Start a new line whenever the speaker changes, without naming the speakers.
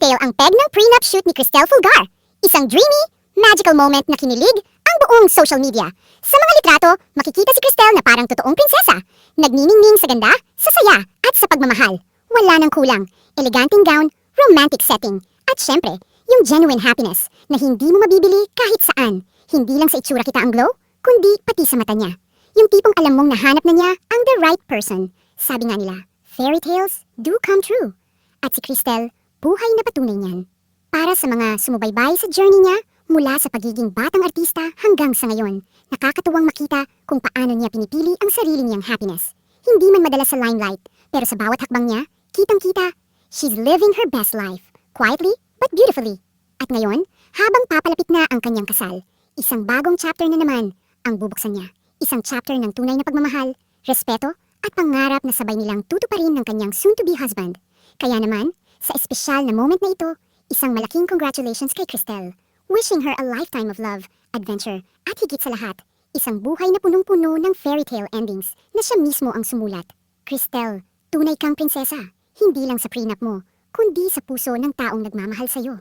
tale ang peg ng prenup shoot ni Cristel Fulgar. Isang dreamy, magical moment na kinilig ang buong social media. Sa mga litrato, makikita si Cristel na parang totoong prinsesa. Nagniningning sa ganda, sa saya, at sa pagmamahal. Wala nang kulang. Eleganteng gown, romantic setting. At syempre, yung genuine happiness na hindi mo mabibili kahit saan. Hindi lang sa itsura kita ang glow, kundi pati sa mata niya. Yung tipong alam mong nahanap na niya ang the right person. Sabi nga nila, fairy tales do come true. At si Cristel, buhay na patunay niyan. Para sa mga sumubaybay sa journey niya, mula sa pagiging batang artista hanggang sa ngayon, nakakatuwang makita kung paano niya pinipili ang sarili niyang happiness. Hindi man madala sa limelight, pero sa bawat hakbang niya, kitang-kita, she's living her best life, quietly but beautifully. At ngayon, habang papalapit na ang kanyang kasal, isang bagong chapter na naman ang bubuksan niya. Isang chapter ng tunay na pagmamahal, respeto, at pangarap na sabay nilang tutuparin ng kanyang soon-to-be husband. Kaya naman, sa espesyal na moment na ito, isang malaking congratulations kay Cristel. Wishing her a lifetime of love, adventure, at higit sa lahat, isang buhay na punong-puno ng fairy tale endings na siya mismo ang sumulat. Cristel, tunay kang prinsesa, hindi lang sa prenup mo, kundi sa puso ng taong nagmamahal sa'yo.